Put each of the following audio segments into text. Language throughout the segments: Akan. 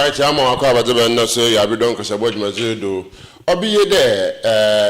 right, I'm on a so ya be don't cause about my do. Obiye de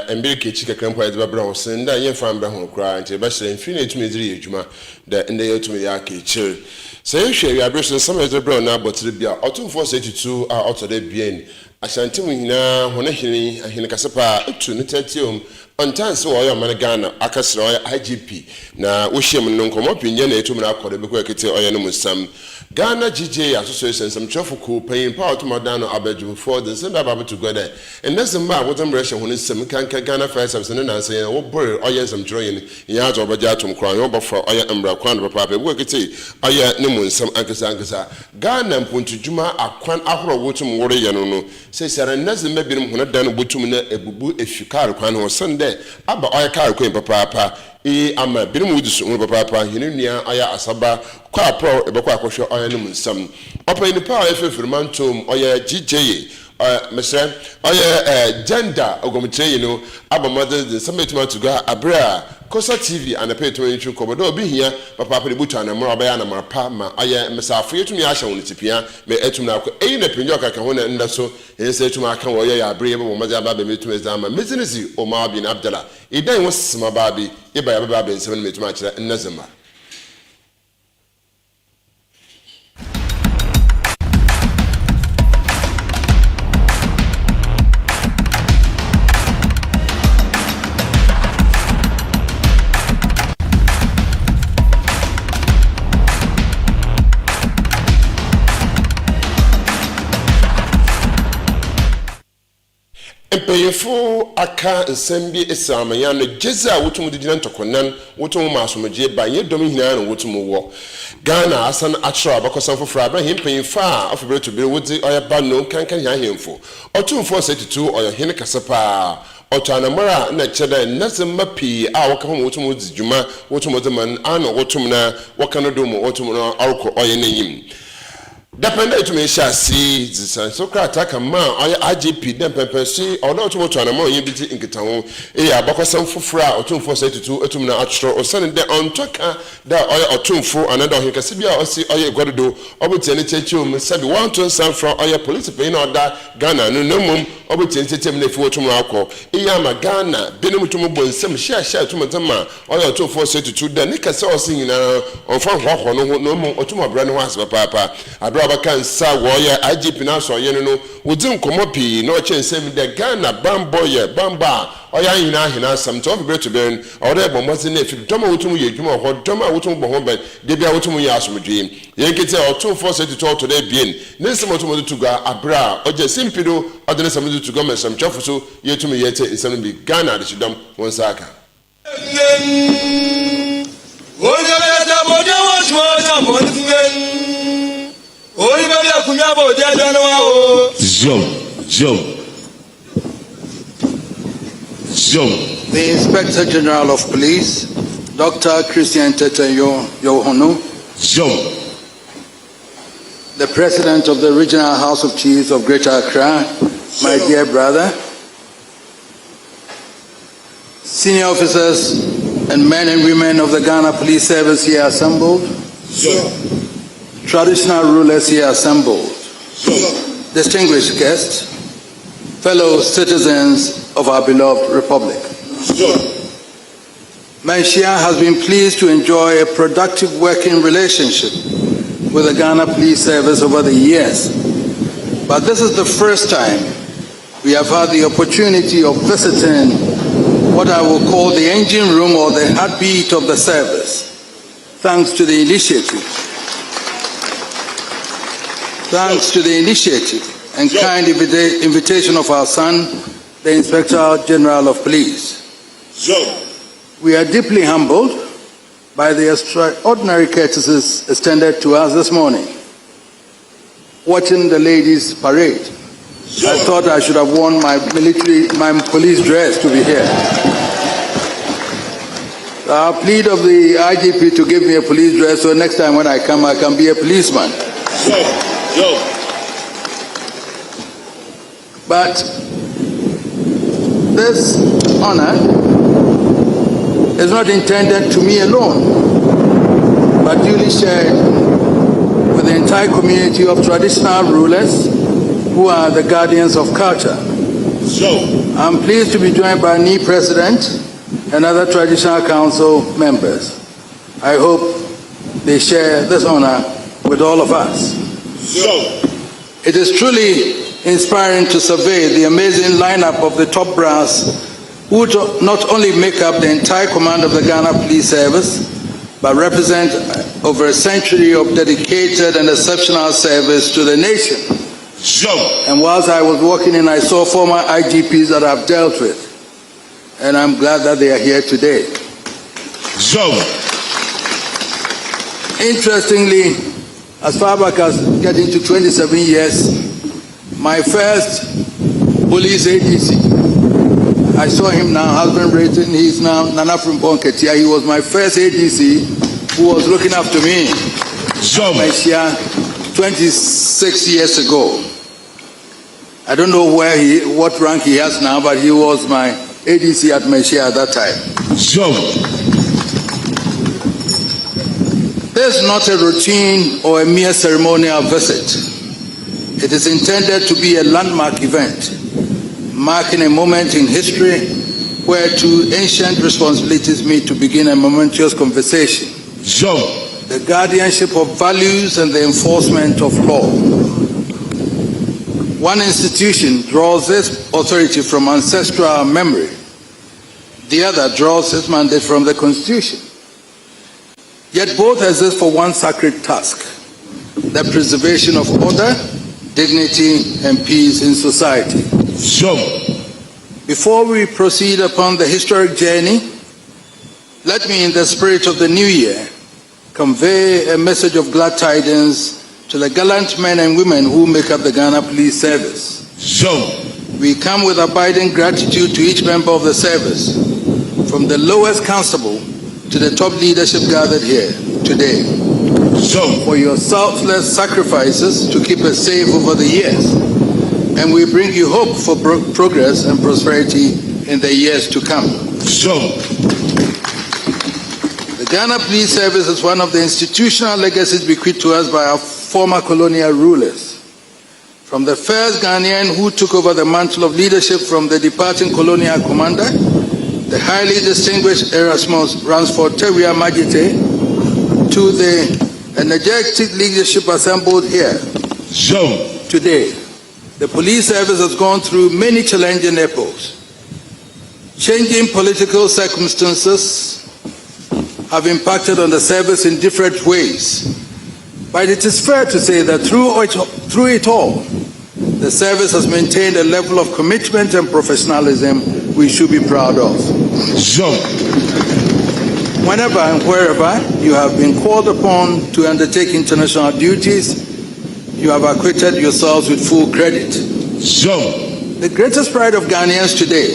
embeke chika krampo ya de bra senda ye fan bra ho kra nti be sere mfini etumi diri edwuma de ende yetumi ya ka chiri say hwe ya breso some of the bra na botire bia otumfo 82 a otode bien ashanti mu hina hona hini ahine kasepa etu ne tatiom ontanse wo yo man Ghana akasere oya IGP na wo hiem no nkomo pinye na etumi na akode be ko ekete oya no musam Ghana GJ Association some traffic paying power to Modano Abedu for the same Bible together. And that's the map what I'm rushing when it's some Ghana Fire Service and then saying, what boy, or yes, I'm drawing Yard over Jatum crying over for Oya Umbra Quan Papa, work it, Oya Nimun, some Ankasa. Ghana and Puntu Juma, a Quan Afro Wotum Warrior Yano, says Sarah Nazim maybe when I've done a Butumina, a bubu, if you car Quan or Sunday, Abba Oya Car Queen Papa. Ama binom wudus un papa hinu nia aya asaba kwa pro ebekwa akohwe oya no musam opa ni pa efefiri mantom oya GJ mesre oya gender ogometre no abamade the sametima to ga abra Kosa TV and a pay to entry kobodo be here papa pe butu na mra oba ya na marpa ma aya mesafo yetumi ahya won tipia me etum na ko eyi na penyo kaka ho na nda so ense etum aka wo ya abre bo maza ba be metum ezama business OMAR bin ABDULLAH idan wo sima ba bi iba ya ba be nsem metum akira nnazema Payful aka nsembi esamanya no jeza wotum didina ntokonan wotum masomeje ba ye domi hina no wotum wo Ghana asan atro abakosan foforo Abraham payfa afebere to be wodi oya ba no kankan ya hemfo otumfo 72 oya hene kasepa otanamara na cheda nasem mapi a woka ho wotum djuma wotum zaman ano wotum na woka do mo wotum no arko oya nanyim Depende to me shall see so crack man or IGP then pepsi or not to an amount you be in Kitan. A Bocasam for fra or 242 etumna atro or sending there on Tucker that oil or 2 for another Hinkasibia or see all you got to do or with any church said 1 to some from all your police paying or that Ghana no mum or with any terminate for tomorrow. Iyama Ghana Benum to Mubu and some share to Matama or your 2472 then Nika saw singing on front no more or to my brand was papa. Can sa warrior IGP na so ye no wudin komopi no chensem de Ghana bamboye bamba oya hina sam to be to ben or de bomose na fi doma wotum ye dwuma ho doma wotum bo ho ben de bia wotum ye asomdwe ye nkete o 2472 to de bien nsem wotum to ga abra oje simpido odene sam to go mesam chafuso ye tum ye te nsem bi Ghana de shidom won saka The Inspector General of Police, Dr. Christian Teteyo Yohono, the President of the Regional House of Chiefs of Greater Accra, my dear brother, senior officers and men and women of the Ghana Police Service here assembled, traditional rulers here assembled, distinguished guests, fellow citizens of our beloved republic. Manshia has been pleased to enjoy a productive working relationship with the Ghana Police Service over the years. But this is the first time we have had the opportunity of visiting what I will call the engine room or the heartbeat of the service, thanks to the initiative and kind invitation of our son, the Inspector General of Police. We are deeply humbled by the extraordinary courtesies extended to us this morning. Watching the ladies parade, I thought I should have worn my police dress to be here. Our plead of the IGP to give me a police dress so next time when I come, I can be a policeman. But this honor is not intended to me alone, but duly shared with the entire community of traditional rulers, who are the guardians of culture. I'm pleased to be joined by NI President and other Traditional Council members. I hope they share this honor with all of us. It is truly inspiring to survey the amazing lineup of the top brass who not only make up the entire command of the Ghana Police Service, but represent over a century of dedicated and exceptional service to the nation. And whilst I was walking in, I saw former IGPs that I've dealt with, and I'm glad that they are here today. Interestingly, as far back as getting to 27 years, my first police ADC, I saw him now, husband rating, he's now Nana from Bonketia. He was my first ADC who was looking after me. 26 years ago. I don't know what rank he has now, but he was my ADC at Meshia at that time. This is not a routine or a mere ceremonial visit. It is intended to be a landmark event, marking a moment in history where two ancient responsibilities meet to begin a momentous conversation. The guardianship of values and the enforcement of law. One institution draws its authority from ancestral memory. The other draws its mandate from the Constitution. Yet both exist for one sacred task: the preservation of order, dignity, and peace in society. Before we proceed upon the historic journey, let me, in the spirit of the new year, convey a message of glad tidings to the gallant men and women who make up the Ghana Police Service. We come with abiding gratitude to each member of the service, from the lowest constable to the top leadership gathered here today, for your selfless sacrifices to keep us safe over the years. And we bring you hope for progress and prosperity in the years to come. The Ghana Police Service is one of the institutional legacies bequeathed to us by our former colonial rulers. From the first Ghanaian who took over the mantle of leadership from the departing colonial commander, the highly distinguished Erasmus Ransford Tewia Majite, to the energetic leadership assembled here today. The police service has gone through many challenging epochs. Changing political circumstances have impacted on the service in different ways. But it is fair to say that through it all, the service has maintained a level of commitment and professionalism we should be proud of. Whenever and wherever you have been called upon to undertake international duties, you have acquitted yourselves with full credit. The greatest pride of Ghanaians today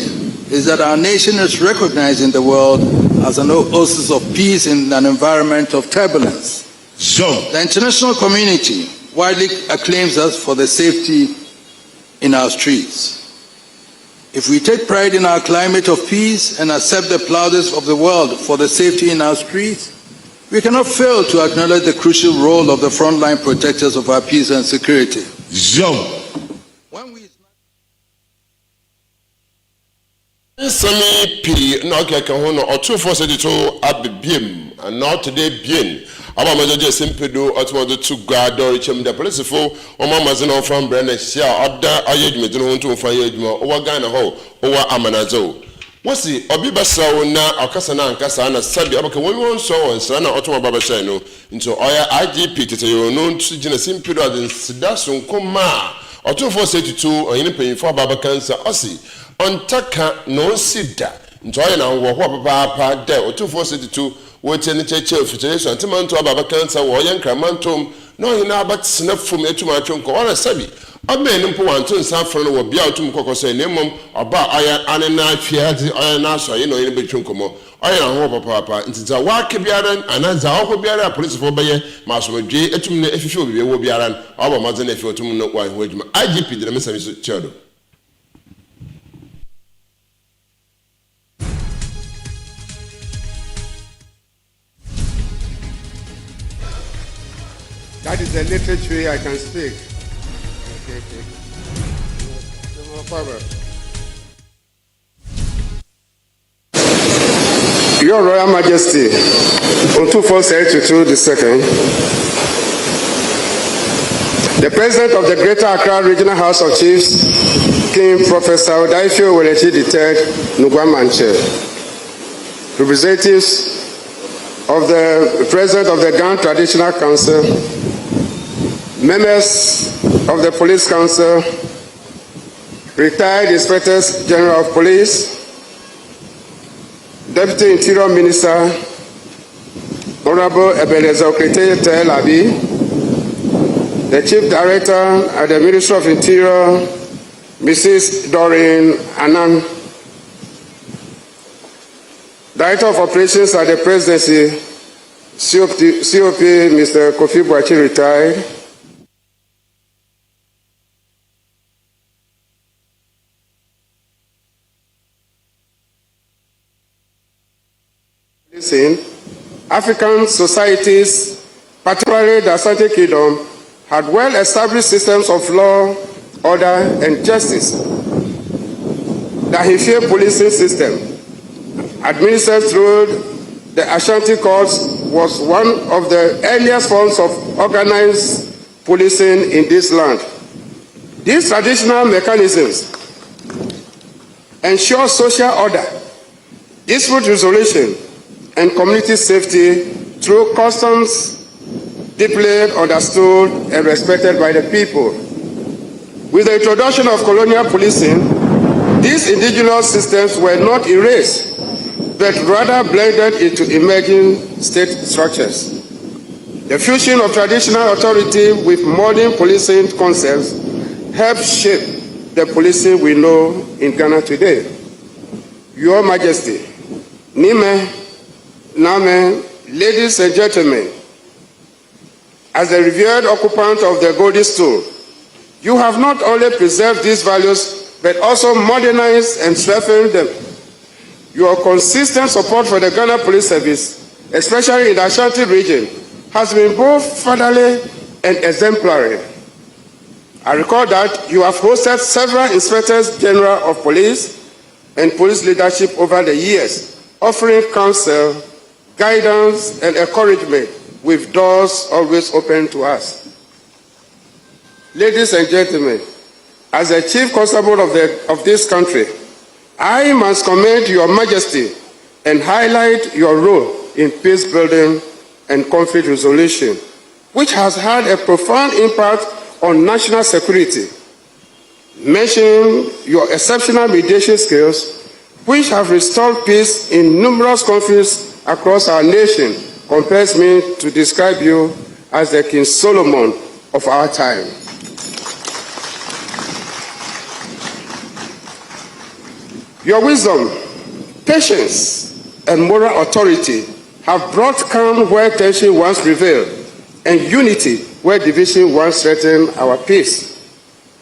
is that our nation is recognized in the world as an oasis of peace in an environment of turbulence. The international community widely acclaims us for the safety in our streets. If we take pride in our climate of peace and accept the plaudits of the world for the safety in our streets, we cannot fail to acknowledge the crucial role of the frontline protectors of our peace and security. Sami P. Nokia Kahono or 242 Abibim and not today bien. Our major simple at the two guard or the police for Mamazano from Brennan Shia, Abda Ayedmedon to Fayedmo, or Ghana Ho, or Amanazo. What's the Obibasa na Akasana and Kasana Sabi Abaka one so and Sana Otoma Babashano into Oya IGP to your known to Genesim period in Sidasun Koma or 2472 or any paying for Babakansa Ossi on Taka no Sida into Oya and Wapa there or 2472 what's in the church of situation Timanto Babakansa or Yan Kramantum no in about snuff from Etumachon or a Sabi. A man in Puanton Saffron will be out to Mokos and Nemum about Iron Anna Fiat Iron Nasa, you know, in Bichunkomo. Iron Hope Papa, it's a Waki Biaran, and as a Hoko Biara, police for Bayer, Master J. Etum, if you will be Biaran, our mother, if you to know why, IGP, the Mr. Chado. That is the literature I can speak. Your Royal Majesty, on 2472 the second, the President of the Greater Accra Regional House of Chiefs, King Professor Odaifio Welechi III Nugwamanche, representatives of the President of the Ghana Traditional Council, members of the Police Council, retired Inspectors General of Police, Deputy Interior Minister, Honorable Ebenezer Okete Labi, the Chief Director at the Ministry of Interior, Mrs. Doreen Annan, Director of Operations at the Presidency, COP Mr. Kofi Boachi retired, African societies, particularly the Asante Kingdom, had well-established systems of law, order, and justice. The Ahifie policing system, administered through the Ashanti courts, was one of the earliest forms of organized policing in this land. These traditional mechanisms ensure social order, dispute resolution, and community safety through customs deeply understood and respected by the people. With the introduction of colonial policing, these indigenous systems were not erased, but rather blended into emerging state structures. The fusion of traditional authority with modern policing concepts helped shape the policing we know in Ghana today. Your Majesty, Nime, Name, ladies and gentlemen, as the revered occupant of the Golden Stool, you have not only preserved these values, but also modernized and strengthened them. Your consistent support for the Ghana Police Service, especially in the Ashanti region, has been both fatherly and exemplary. I recall that you have hosted several Inspectors General of Police and police leadership over the years, offering counsel, guidance, and encouragement, with doors always open to us. Ladies and gentlemen, as the Chief Constable of this country, I must commend Your Majesty and highlight your role in peace building and conflict resolution, which has had a profound impact on national security. Mentioning your exceptional mediation skills, which have restored peace in numerous conflicts across our nation, compels me to describe you as the King Solomon of our time. Your wisdom, patience, and moral authority have brought calm where tension once prevailed, and unity where division once threatened our peace.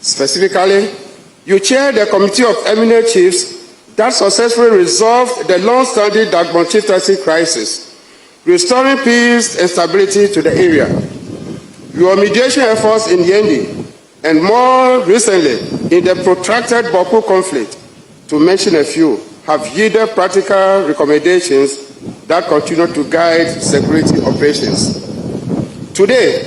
Specifically, you chair the Committee of Eminent Chiefs that successfully resolved the long-standing Dagbon chieftaincy crisis, restoring peace and stability to the area. Your mediation efforts in Yendi, and more recently in the protracted Boku conflict, to mention a few, have yielded practical recommendations that continue to guide security operations. Today,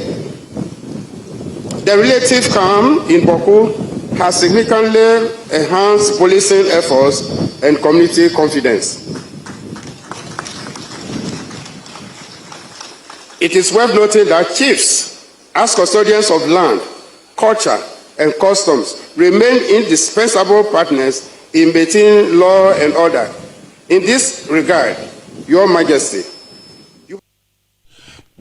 the relative calm in Boku has significantly enhanced policing efforts and community confidence. It is worth noting that chiefs, as custodians of land, culture, and customs, remain indispensable partners in maintaining law and order. In this regard, Your Majesty,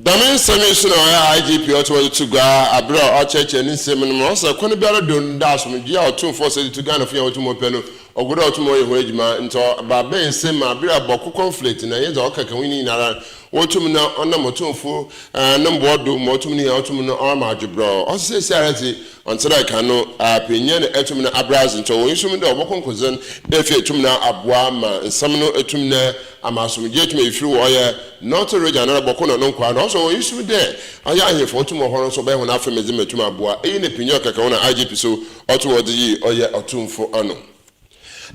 Damen sami suna ya IGP oto to ga abro o cheche ni semi no so kono biara don da so me dia o tun for say to Ghana for ya otu mo pelo ogodo otumo ye ho ejuma nto ba ben se ma bira boko conflict na ye za okaka wini nara wotum na onamotumfo na mbodo motum ni otum na OMAR jubro o se se arati ontira ka no apenya na etum na abraz nto wo yisum de obokonkozan efi etum na aboa ma nsam no etum na amasomje etum efiri wo ye not region na boko no nkwa no so wo yisum de aya ahefo otum ho so be ho na afemezi metum aboa eyi ne penya okaka wona IGP so otu wodi yi oye otumfo ano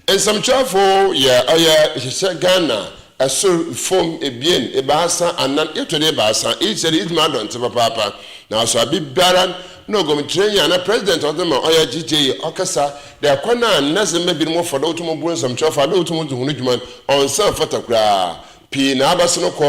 ensamchafo ye oye hise Ghana asur form ebien ebasa anan etode ebasa itsere idma donte papa na so abibaran no gomitrenya na president of them oya GJ okasa de kwana nazem bi mo fodo utumo bu ensamchafo ade utumo duhunu djuman on self fatakra pi na abasno ko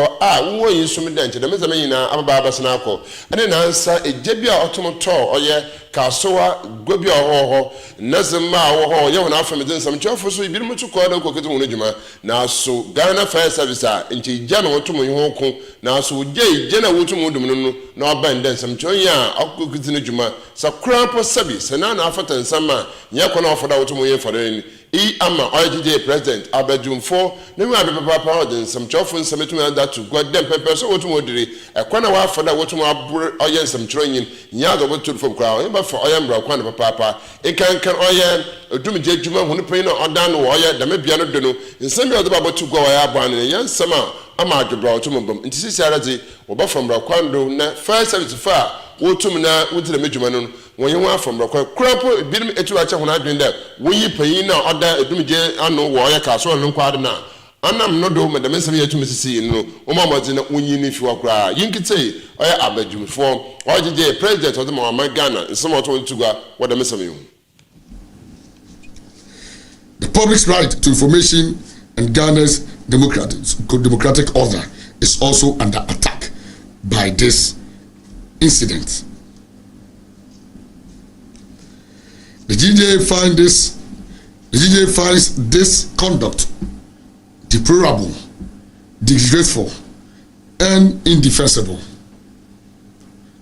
wo yinsum de nche de mezama nyina ababa abasna akọ ane na ansa ejebi a otomo to oye kasowa gobi ohoho nazema wo ye wona afam de nsam chofo so ibiri mutu ko da koketu wonu djuma na so Ghana Fire Service a nche ija na wotomo ho ko na so je na wotomo dum no na oban de nsam chonya akoketu no djuma sakura po sabi sana na afata nsama nya ko na ofoda wotomo ye fare ama OGJ president abadumfo ne wi abepapa de nsam chofo nsam etu na that to god dem pepper so wotomo diri ekwana wa afada wotomo abur oye nsam chronyin nya do wotu fo kra for oyam bra kwan papa e kan oye odumje adwuma hunu pen na odan no oye da mebia no de no nsem bi odba botu go oya abo an ne yansam a ama adwobra otum bom nti sisi arazi oba from bra kwan do na first service fa wotum na wudire medwuma no wonye wa from bra kwan krapo binim etu acha hunu adwen da woyi pen na odan odumje ano wo oye ka so no kwade na anam no do madam nsem yetu misisi no o mamozi na wonyi ni fiwa kra yinkite oya abadwumfo OGJ president of the OMAR Ghana nsem oto ntugwa wada mesem yo. The public's right to information and Ghana's democratic order is also under attack by this incident. The GJ finds this conduct deplorable, disgraceful, and indefensible.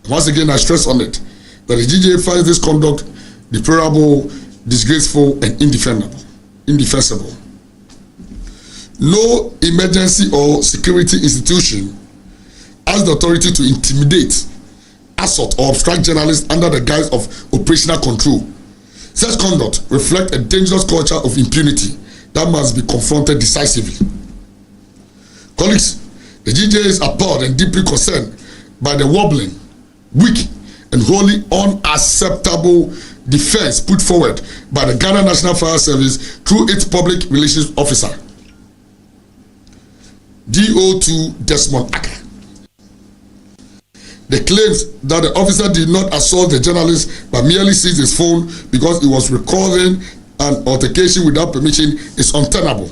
Once again, I stress on it that the GJ finds this conduct deplorable, disgraceful, and indefensible. No emergency or security institution has the authority to intimidate, assault, or obstruct journalists under the guise of operational control. Such conduct reflects a dangerous culture of impunity that must be confronted decisively. Colleagues, the GJ is appalled and deeply concerned by the wobbling, weak, and wholly unacceptable defense put forward by the Ghana National Fire Service through its public relations officer, DO2 Desmond Aka. The claims that the officer did not assault the journalist but merely seized his phone because he was recording an altercation without permission is untenable,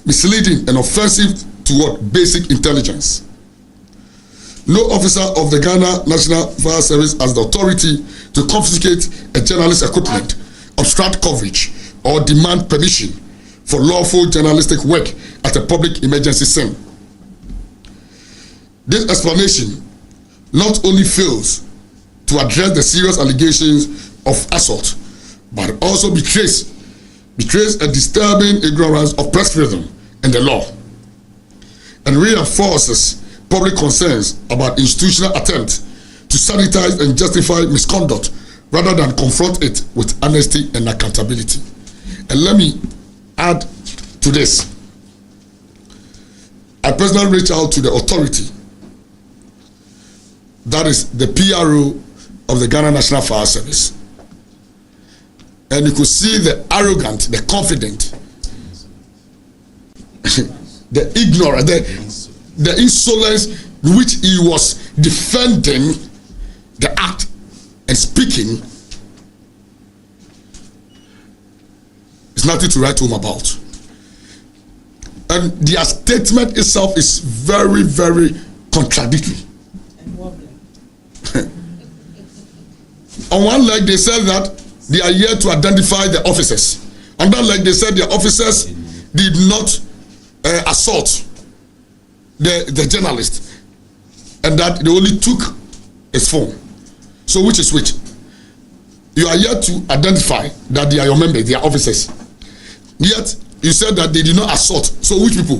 misleading, and offensive toward basic intelligence. No officer of the Ghana National Fire Service has the authority to confiscate a journalist's equipment, obstruct coverage, or demand permission for lawful journalistic work at a public emergency scene. This explanation not only fails to address the serious allegations of assault, but also betrays a disturbing ignorance of press freedom and the law, and reinforces public concerns about institutional attempts to sanitize and justify misconduct rather than confront it with honesty and accountability. And let me add to this. I personally reached out to the authority, that is the PRO of the Ghana National Fire Service. And you could see the arrogant, the confident, the ignorant, the insolence in which he was defending the act and speaking is nothing to write home about. And their statement itself is very, very contradictory. On one leg, they said that they are here to identify the officers. On that leg, they said the officers did not assault the journalist, and that they only took his phone. So which is which? You are here to identify that they are your members, they are officers. Yet you said that they did not assault. So which people?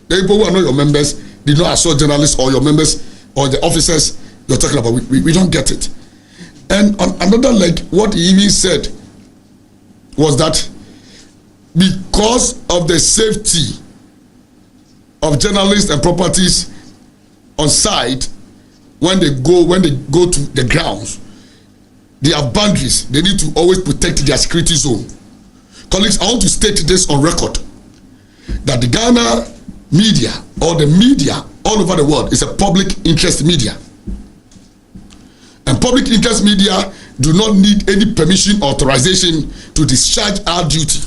The people who are not your members did not assault journalists or your members or the officers you're talking about. We don't get it. And on another leg, what he even said was that because of the safety of journalists and properties on site, when they go to the grounds, they have boundaries. They need to always protect their security zone. Colleagues, I want to state this on record that the Ghana media or the media all over the world is a public interest media. And public interest media do not need any permission or authorization to discharge our duty.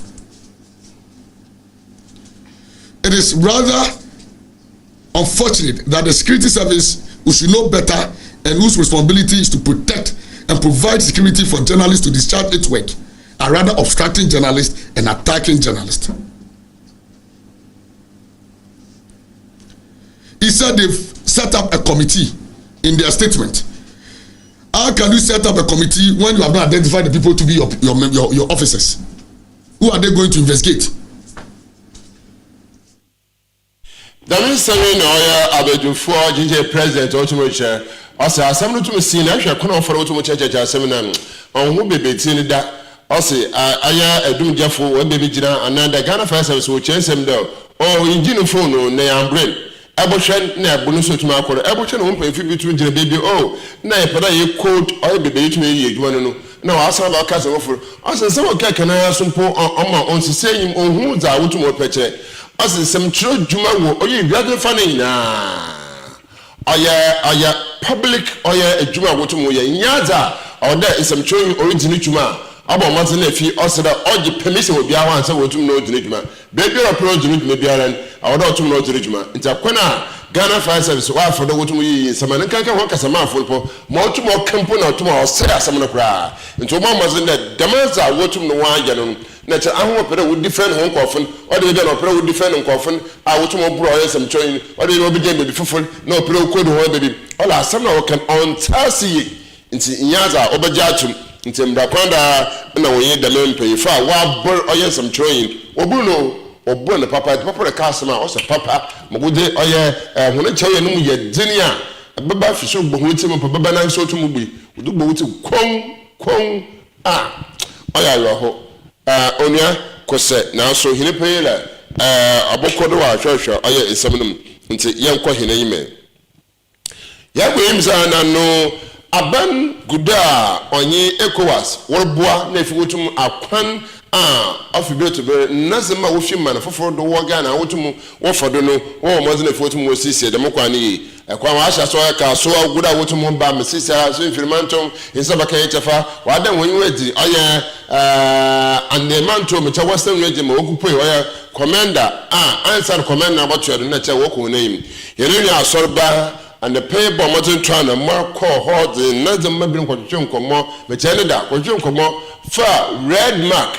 It is rather unfortunate that the security service, who should know better and whose responsibility is to protect and provide security for journalists to discharge its work, are rather obstructing journalists and attacking journalists. He said they've set up a committee in their statement. How can you set up a committee when you have not identified the people to be your officers? Who are they going to investigate? That means saying, ABDULLAH GJ President Otumoche, also assembly to see national corner for Otumoche seminar on who be between that. Also, I do Jaffu, when baby Jina, and then the Ghana Fire Service will change them though. Oh, in Genophone, nay, I'm brain. Abortion, nay, Bonuso to Marco, abortion won't pay 52 baby. Oh, nay, but I quote, or baby to me, you want to know. No, I saw about Casa offer. I said, some can I have some poor on my own saying, oh, who's I want to more petche. I said, some true Juma, or you rather funny now. Aya public, Oya Juma, what to Moya, Yaza, or there is some true original Juma. Aba Martin if he also that all the permission will be our answer to know the regiment. Baby approach the regiment be around our daughter to know the regiment. It's a Quena Ghana Fire Service for the water we some and can work as a man for more to more component to more say some of the cry. Into one was in that demands are what to know why you Nature, I hope would defend home coffin, or the other opera would defend on coffin. I want to more brothers and join, or they will be game before no pro code or baby. All our summer can on Tassi into Yaza, Obajatum. Into Mbrakwanda, and I the men pay for a wild bird or some train, or Bruno, or Bruno, Papa, Papa, the customer, also Papa, Mabude, or when I tell you, you're Dinia, a baba for sure, but with him, Papa, and so to Mubi, we do go to Kwong, Oya, Onya, Cosset, now so he pay a bokodo, church, or is some of them into young Kohina email. Yabba, no. Aban guda onye ECOWAS worboa na efiwotum akwan afibre to be nazema wo hwima na foforo do wo Ghana wotum wo fodo no wo moze na efiwotum wo sisi de mokwa ne ekwa wa ahya so ka so guda wotum ba mesisi so infirmantom insaba kan yefa wa dan won wedi oye andemanto mecha western region ma okupo oye commander answer commander about na che wo ko na yim yene ya asorba and the paper mountain trying to mark call hard the nothing maybe question come but tell that question come for red mark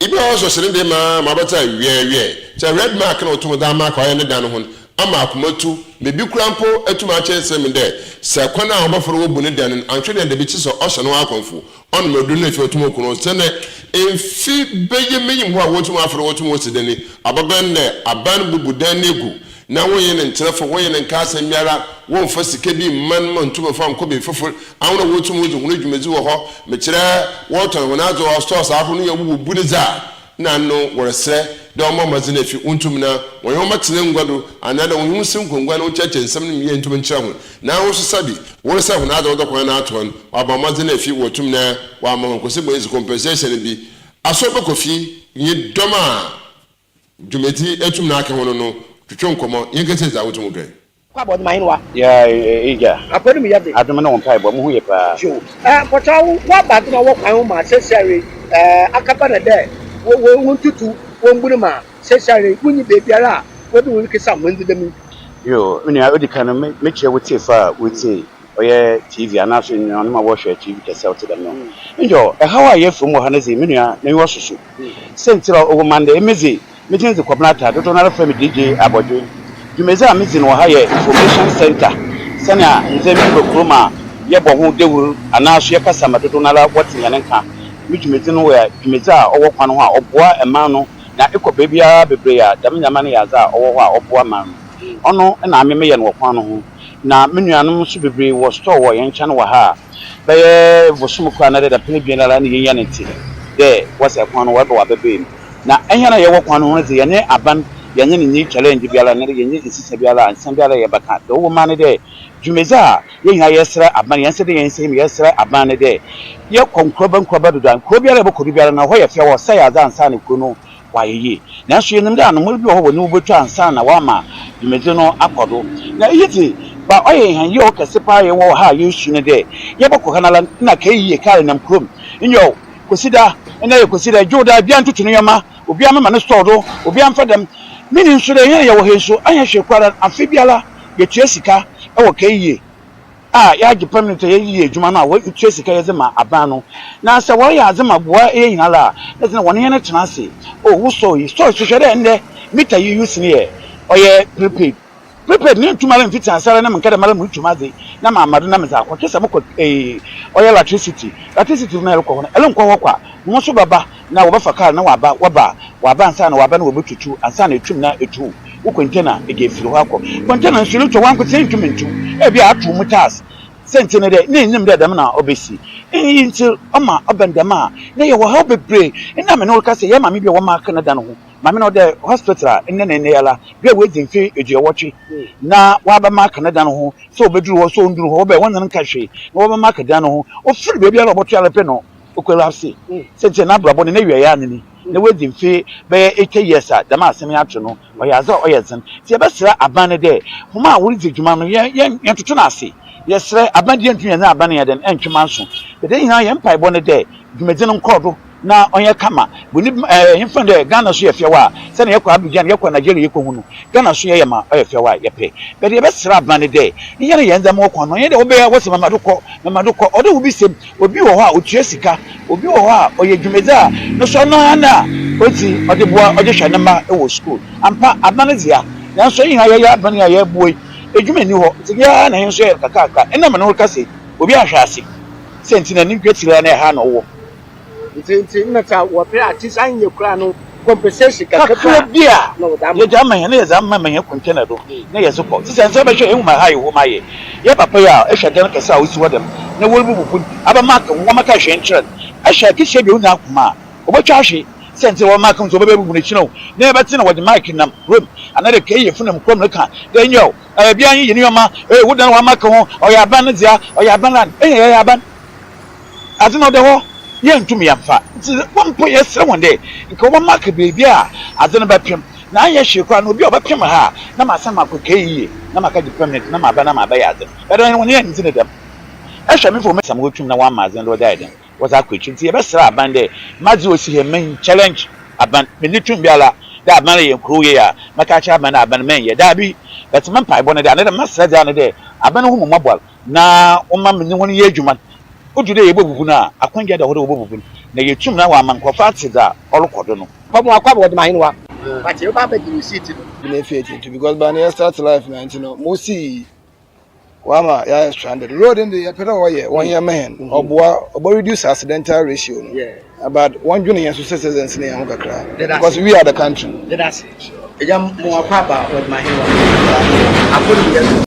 if you also sitting there my better yeah red mark no to that mark or any down on ama akumotu maybe crampo etuma chance me there say kwana obaforo obunu dan and try the bitches or ocean no akonfu on me do no if otumo kuno sene emfi beye meyim ho a wotumo aforo wotumo sidani ababan ne aban bubudan negu na woyen ntrefo woyen nkasa miara won fa sike bi man ntuma fa nko be fofo awona wotum wozu hunu dwumezi wo ho me kire woton wona zo stores afo no yawu buniza na no woresre de omo mazina fi untum na woyen matine ngwado anada wohun sim kongwa no cheche nsam ne miye ntum nkyira ho na wo so sabi wo sa huna zo dokwan na aton aba mazina fi wotum na wa ma ko se boys compensation bi aso be kofi yi doma dwumeti etum na aka hono no twetwe nkomo yengese za wotum gre kwa bod main wa ya ija aponu mi yabe adum na won pai bo mu hu ye pa sure potawo wa ba na wo kwan ma sesare akapa na de wo ntutu wo mburu ma sesare kunyi bebiara wo de wo kisa mwendi dem yo mini odi kan me che wo tie fa wo tie oye TV anaso ni on ma wo hwe TV kese wote dem no njo how are you from wo hanazi mini na wo soso sentira owo mande emezi metinze kwabnata to na fa me DJ abodwe Jumeza amazing wa haye information center sana nzemi prokroma ye bo hu dewuru anaso ye kasa matoto na la wati yanenka mi jumezi no we jumeza owo kwan ho a oboa ema no na ekɔ baby a bebre a dam nyama ne yaza ɔwɔ hɔ a ɔboa man ɔno na ame me yɛ no kwan no ho na me nuanom so bebre wɔ store wɔ yɛn nkyɛn wɔ ha bɛyɛ bosom kwa na da pene biara na yɛn ne ti dɛ wɔsɛ kwan no wɔbɛ wabɛbɛ na ɛnyɛ na yɛwɔ kwan no ho dze yɛne aban yɛne ne challenge biara na yɛne nsisa biara ansan biara yɛbɛka dɛ wo ma ne dɛ dwumeza yɛn ha yɛsrɛ aban yɛn sɛ dɛ yɛn sɛ yɛsrɛ aban ne dɛ yɛ kɔnkrɔba dodo kuro biara bɛkɔ biara na hɔ yɛ fɛ wɔ sɛ yɛ adza ansan ne kuro no wayeye nanso yɛnim dɛ anomɔre bi wɔ hɔ wɔ ne wobɛtwa ansan na wama dwumeze no akɔdo na yɛti ba ɔyɛ han yɛ ɔkɛse paa yɛ wɔ ha yɛsu ne dɛ yɛbɛkɔ kanala na kɛyi kare nam krom nyɛ kosida ɛna yɛ kosida joda bia ntutu no yɛma obi ama ne store do obi amfa dɛm mini nso dɛ yɛn yɛ wɔ he so ayɛ hwɛ kwara afi biala yɛtua sika ɛwɔ kɛyi ya agye permanent yɛyi adwuma no a wɔtua sika yɛdze ma aban no na sɛ wɔyɛ adze ma boa ɛyɛ nyina la na sɛ wɔne yɛn no tena ase wo store hwehwɛ dɛ ɛndɛ mita yi use ne yɛ ɔyɛ prepaid ne ntuma la mfiti asara na mnkada mala mu ntuma de na ma amado na mza akwa kesa mokɔ ɔyɛ electricity na ɛlekɔ hɔ no ɛle nkɔ hɔ kwa mo so baba na wɔbɛfa car na waba ansa na waba na wɔbɛtutu ansa na etum na etu wo container ege firi hɔ akɔ container nso letɔ wan kote ntum ebi atu mu tas sente ne de ne nim de dɛm na obesi nti ɔma ɔbɛndɛm a na yɛ wɔ ha bebre na me no ka sɛ yɛ ma me bi wɔ ma Canada no ho mame no de hospital ne yala bia we dzimfi eduawɔtwe na waba ma Canada no ho so obeduru ho so onduru ho obe wonan ka hwe na waba ma Canada no ho ofiri bia la obotu ala pe no okolapse sente na brabo ne wiye ya ne na we dzimfi be 80 years a dama asem ya to no oyaza oyezin ti e besra aban ne de homa a wori dzedwuma no ye toto na ase yesre aban de ntun na aban ne den entwuma so be de hina ye mpaibɔ ne de dwumadzi no nkɔdo na onye kama buni himfa de Ghana so yefia wa se na yekɔ Abidjan yekɔ Nigeria yekɔ hunu Ghana so ye ma oyefia wa yepe be de besra aban ne de yere ye nzam okɔ no ye de obeya wose mamadokɔ ode obi sem obi wɔ hɔ a otua sika obi wɔ hɔ a oyɛ dwumeza no so no ana oti ode boa ode hwɛ ne ma wɔ school ampa aban ne zia nanso yin ha ye aban ya ye boy edwuma ni hɔ ti ya na henso ye kakaka ena me no ka se obi ahwɛ ase sentina ni kwetira na ha na wo nti nnata wɔpɛ atisan yɛ kura no compensation kakra bia yɛ jama yɛ na yɛ zama ma yɛ container do na yɛ sokɔ sɛ sɛ bɛhwɛ ehuma ha yɛ homa yɛ yɛ papa yɛ ehwɛ dan kɛse a osi wadam na wɔbu bubu aba mark wɔma ka hwɛ nkyerɛ ehwɛ kishɛ bi una akoma obɛtwa ahwɛ sɛ nti wɔma ka nso bɛbɛ bubu ne kyinɛ na yɛ bɛte na wɔde mic nam room ana de kɛyɛ funam krom no ka de nyɛ bia yɛ ni yɔma wodan wɔma ka ho ɔyɛ aban ne dia ɔyɛ aban lan yɛ aban ade no de hɔ yɛn ntumi yamfa nti wɔmpo yɛsrɛ wɔn dɛ nka wɔn mark beebi a adze no bɛpem na ayɛ hye kora no obi a ɔbɛpem ha na ma asɛm akɔ kɛyie na ma ka di permanent na ma aba na ma abɛyɛ adze ɛdɛ wɔn yɛn nti ne dɛm ɛhwɛ me fo me sam wɔtwum na wɔn ama adze no wɔda ɛdɛm wɔdze akɔ akyi nti yɛbɛsrɛ aban dɛ madze osi hɛ main challenge aban me ne tum biara dɛ aban yɛ kuro yɛ a mɛka kyerɛ aban na aban mɛn yɛ daabi bɛtɛ mɛ mpaebɔ no dɛ anɛ dɛ mɛsrɛ dɛ anɛ dɛ aban ho mmɔbɔl na wɔma me ne wɔn yɛ adwuma oju de yebo bubu na akwangya da hore obo bubu na yetum na wa mankofa ate da olukodo no pamo akwa bo de mahinwa but you ba be the receipt no na fit to because by na start life na ntino mo see wama ya stranded road in the peda wo ye one year man obo reduce accidental ratio no about one junior year citizens na yan kakra because we are the country that's it eja mo akwa ba wo de mahinwa akodi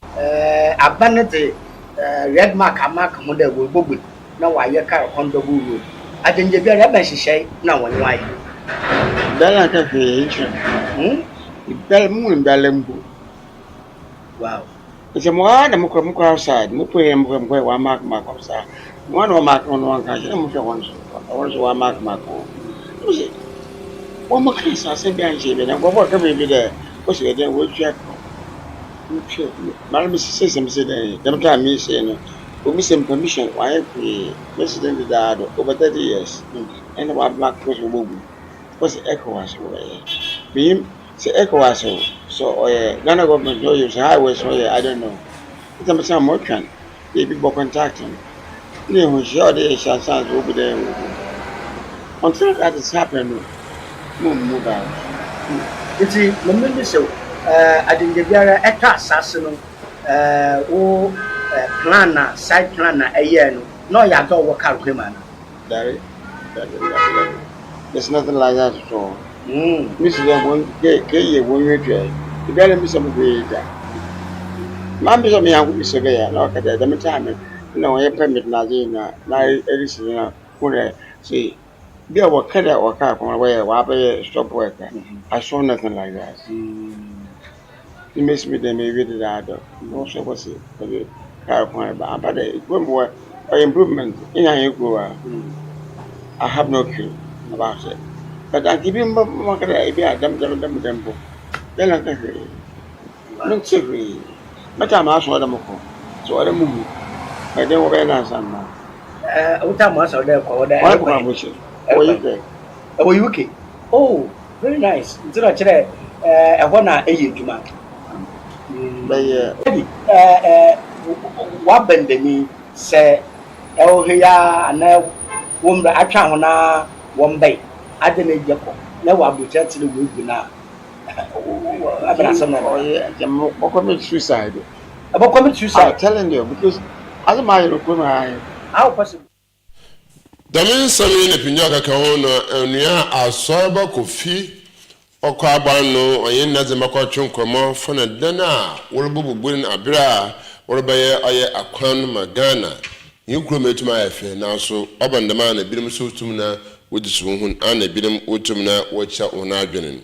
abanete red mark amaka mo de wo gbogbo na wa ye car honorable road adenje bi ara ba hihye na won wa ye dala ka fe ibel mu mbalembo wow ese mo ana mo ko outside mo po yem ko wa mark outside mo no mark on one ka je mo fe won so wa mark ko ose wo mo kan sa se bi anje be na go ka be bi de o se de wo twa Madam says some say them can me say no. We some permission why president dad over 30 years. And about black person movement. What's the ECOWAS way? Beam say ECOWAS so Ghana government no use highways so I don't know. It's some more can they be contacting. You know sure they shall sound over there. Until that is happening, no move out. It's the moment so adinje biara eta asase no wo plan na side plan na eye no ya ga wo car kwema na there's nothing like that at all Miss Lemon, gay, when you try. You better miss some way. Mammy, some young Miss Surveyor, look at the time. No, I permit Nazina, Edison, who say, there were Kada or car from away, Wabba, stop worker. I saw nothing like that. You miss me, they may read it out. No, so was it for the car point, but it won't work. Improvement in a grower. I have no clue about it. But I give him more than I be a dumb. Then I can read. Not so free. But I'm also a moko. So I don't move. I don't wear that some. Utamas are there for that. What was it? Oh, UK. Oh, very nice. It's not today. I want to eat you, man. What bend me say, oh, here, and now, woman, I can't on one bay. I didn't get no, I'll be just the week now. I've been some commit suicide. About commit suicide, Telling you because as my requirement, how possible? Damin sami ne pinjaka ka hono enia asoba kofi okwabano oyin na zema kwa chunkomo fona dana wolbububurin abira wolbaye aye akwan magana yinkro metuma efe na so obandama na birim so tumna wodisu hun ana birim otumna wocha ona adwenen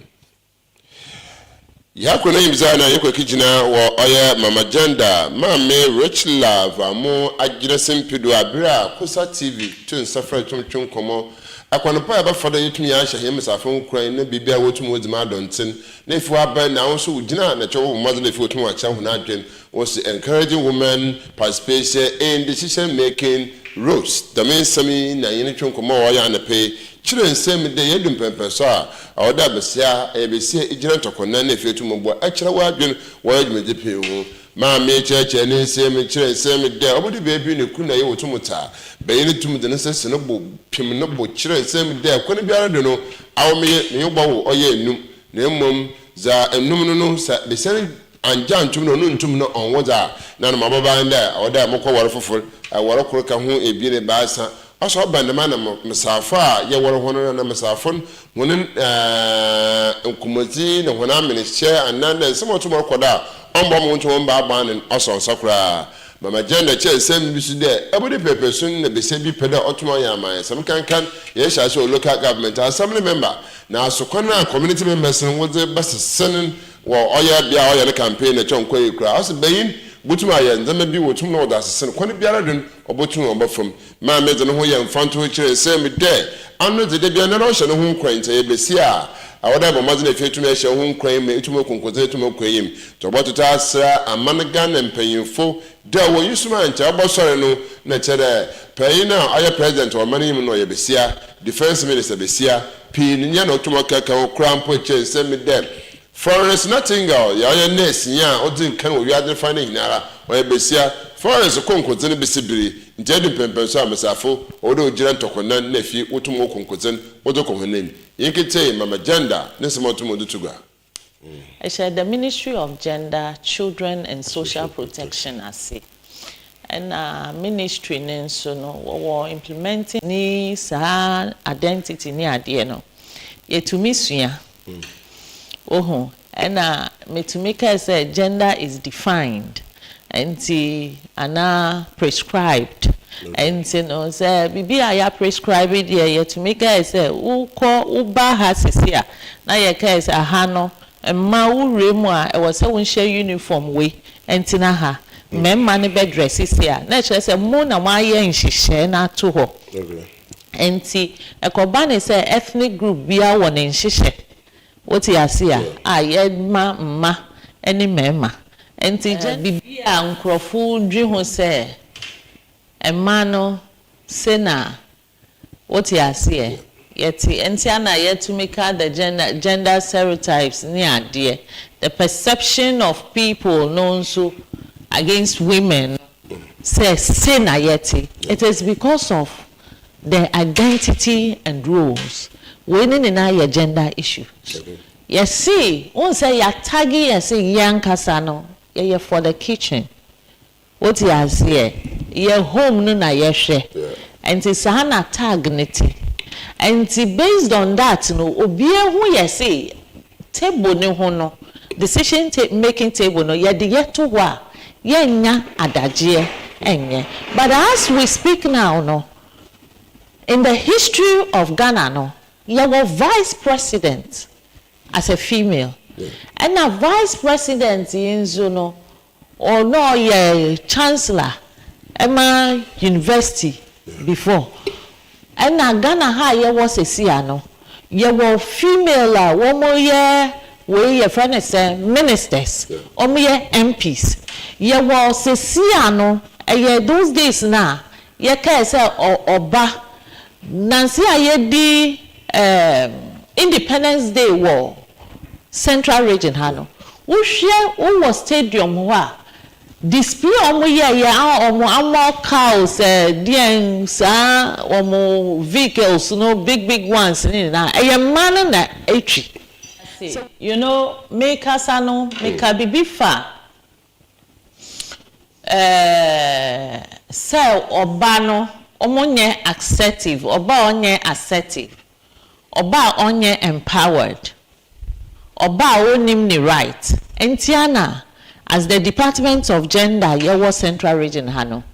yakona yimza na yakwa kijina wo oye mama janda mame rich love amu agire sempedo abira kusa tv tun safra tumtun komo akwanopa ba fada yitumi ya hye hemsafo kran na bibia wotum wodima adonten na ifu aba na won so ugina na chewo mazo na ifu wotum acha ho na adwen was encouraging women participation in decision making roles the main sami na yin twon komo wo ya na pe chire nsem de yedum pempe so a oda besia ebesia igira ntokona na ifu wotum bo akira wa adwen wo adwumeje pe hu ma me cheche ne nsem chire nsem de obodi bebi ne kuna ye wotum ta bayini tum de nsese no bo pim no bo chire nsem de kwani biara de no awme ne yogba wo oye enum na mmom za enum no sa besere anja ntum no ntum no onwo za na no mababa nda oda mokọ wore fofor wore koro ka ho ebi ne baasa aso bandama na msafa ye wore hono na msafon wonen nkumozi na hona menehye ananda semoto mokoda ombo mo nto mba agban aso nsakura mama jenda che sem bi su de ebodi pepesun na bese bi peda otuma ya man sam kankan ye sha so local government assembly member na asokona community members wo de basesen wo oya bia oya le campaign na chonkwa ikura as bayin butuma ya nzama bi wotum na oda asesen kwani biara den obotum obafam ma meze no ho ye mfanto kire sem de anu de bia na no hye no ho kwanta ye besi a awoda ba mazina fetuma hye ho kwan me etuma konkoze etuma kwayim to botota asra amanaga na mpanyimfo da wo yusuma ncha abosore no na chere payina aye president o manim no ye besia defense minister besia pi nya no tuma kaka o krampo che sem de Florence Nightingale ya nurse ya odin kan wo wiade fane hinara o ye besia Florence konkoze ne besibiri njedu pempemso amesafo odo gira ntokona na fi wotum konkoze odo kohonen yinkete mama janda ne semotum odutugwa I said the Ministry of Gender, Children and Social Protection ase. And ministry nenso no we implementing ni sa identity ni ade no. Yetumi sua. Oho, and me to make say gender is defined and ana prescribed. And no say bibi aya prescribed there to make say who call uba hasisia na ye ka say aha no ma wure mu a e was say won share uniform we entina ha memma ne be dress sia na chere say mo na ma ye nhihye na to ho enti ekoba ne say ethnic group bia won nhihye what you asia aye ma eni memma enti bibia nkrofo dwi ho say emano sena what you asia yeti enti ana yet to make the gender stereotypes ni ade the perception of people known so against women say na yeti it is because of their identity and roles winning in our gender issues yes see one say ya tagi yes young kasano ye for the kitchen what you see ye home no na ye hwe enti sahana tag neti And based on that, no, obie who ye say table ne ho no, decision making table no, ye de yet to wa, ye nya adagye enye. But as we speak now, no, in the history of Ghana, no, ye were vice president as a female. Yeah. And a vice president in Zono, or no, ye chancellor, Emma University before. And na Ghana ha ye was a siano. Ye were female woman ye we ye friend say ministers. Omo ye MPs. Ye was a siano ye those days na ye ka say oba Nancy aye di Independence Day war Central Region hano. Wo hwe wo stadium ho a display omo ye omo cows dien sa omo vehicles no big ones na e man na etwi. So you know make us no make a bibi fa say oba no omo nye assertive oba onye assertive oba onye empowered oba onim ni right entiana. As the Department of Gender, Yewo Central Region, Hano,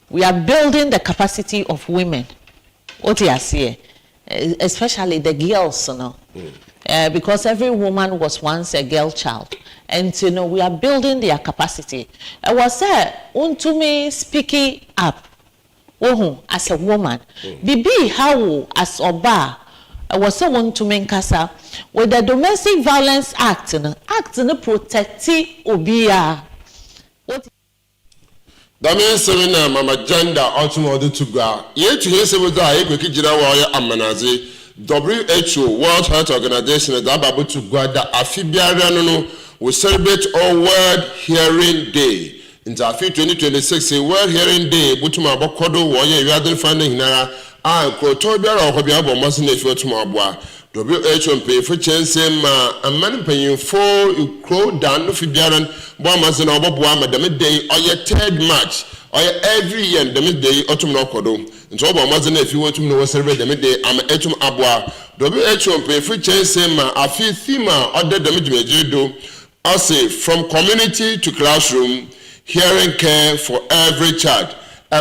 we are building the capacity of women. What you see, especially the girls, you know, because every woman was once a girl child, and you know we are building their capacity. I was to me speaking up, as a woman, Bibi how as Oba. I was so want to make kasa with the Domestic Violence Act no protecti obia. What that means seminar mama gender ultimately to go. Ye to hear some of that e kweki gira wa ya amanaze WHO World Health Organization that able to go that afibiara no will celebrate all World Hearing Day. In the 2026 World Hearing Day butuma abokodo wo ye yadre funding hinara Krotobiara or Hobiabo Masin if you're to Mabwa, WHO pay for chance ma a man paying for you crow down if you daren't Bomas and Obabwa, Madame Day or your third March or every year the midday autumn Kodo. And so Bomas if you want to know what celebrate the midday, I'm etum Abwa. WHO pay for chance ma a few thema or the midday do. I say from community to classroom, hearing care for every child.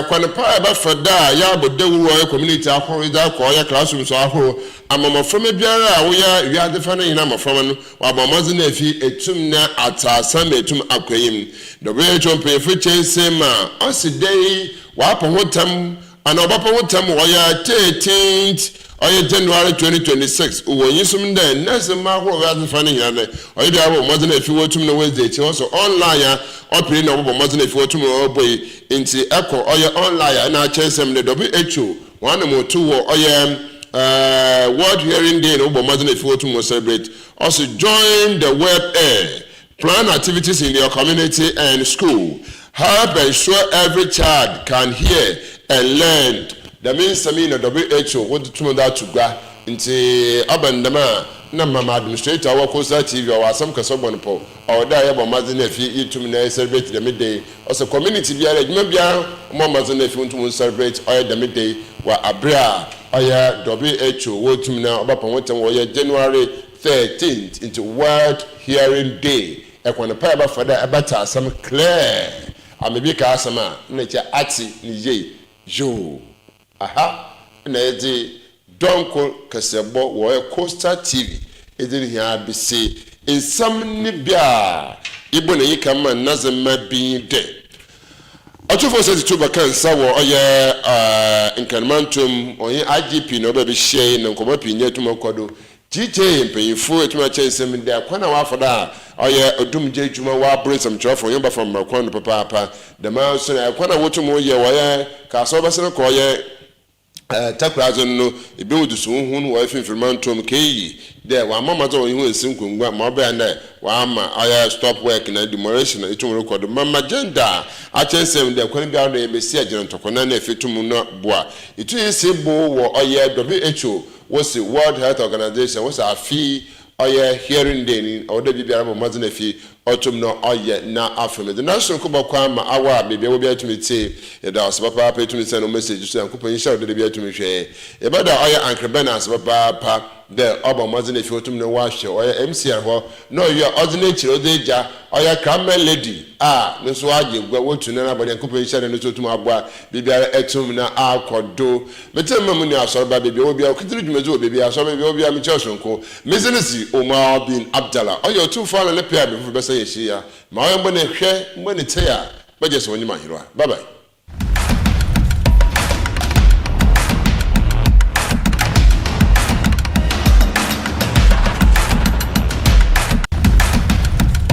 When a private for that, ya but the world community are that call your classrooms are whole. I'm a from a biara, we are defining number from while Mamazin if he a tumna at our Sunday tum aquaim. The WHO pay for change same us a day, wapa what time, and about what time why 13th. January 2026. When you summon the next mark of finding or you have more if you want to know Wednesday, also online or paying over more if you want to know boy into echo or your online and I chance them the WHO 1 or 2 or World Hearing Day over more if you want to celebrate. Also join the web air, plan activities in your community and school. Help ensure every child can hear and learn. That means WHO want to that to go into Abandama, Nama administrator, our Costa TV, or some Casobonpo, or Diabo Mazinefi, to me celebrate the midday, also community, maybe more Mazinefi to celebrate or the midday, where Abra, or WHO, what to me now about January 13th into World Hearing Day. I want to pay about for that about some clear. I may be Kasama, nature Ati, Nije, Jo. Aha, na edi donko kasebo wo Costa TV edi hia bi se ensam ni bia ibo na yika man nazama bi de atufo se tuba kan sawo oye inkanmantum oye IGP no ba bi share na nkoba pinya tuma kodo GJ mpanyifo etuma chensem de akwana wa foda oye odumje juma wa brinsam trofo yomba from makwan papa the man so na akwana wotumo ye wo ye ka so ba se ko ye takrazo no ebe wudusu hu wa finfirmantom keyi de wa mama zo hu esinkungwa ma oba na wa ma aya stop work na demolition etum record mama gender a chensem de kwan bia no ebesi agire ntokona na efetum no boa itu yesi bo wo oye WHO was the World Health Organization was a fee ɔyɛ hearing day ni ɔwɔ dɛ biara bɔ mmɔdze na fi ɔtum no ɔyɛ na afɛm de na so nkɔbɔ kwan ma awa baabi a wɔbi atumi tie yɛda ɔsɛ papaapa atumi sɛ no message so yankopɔn nhyɛ ɔde de bi atumi hwɛ yɛbɛda ɔyɛ ankrebe na asɛ papaapa dɛ ɔbɔ mmɔdze na fi ɔtum no wahwɛ ɔyɛ mcr hɔ na ɔyɛ ɔdze no akyire ɔdze agya ɔyɛ kraman lady a no so agye gua wɔtu no na abɔde yankopɔn nhyɛ no so ɔtum aboa biribiara atum na akɔdo mete ma mu ne asɔre ba baabi a wɔbi a ɔkitiri dwumadzi wɔ baabi a asɔre baabi a wɔbi a mekyɛ sonko mezenesi OMAR bin ABDULLAH ɔyɛ ɔtumfoɔ ala ne pɛ a bɛfo bɛsɛ yɛ hyia ma ɔyɛ mbɔ ne hwɛ mbɔ ne tɛ a bɛgye sɛ wɔnyim ahero a bye bye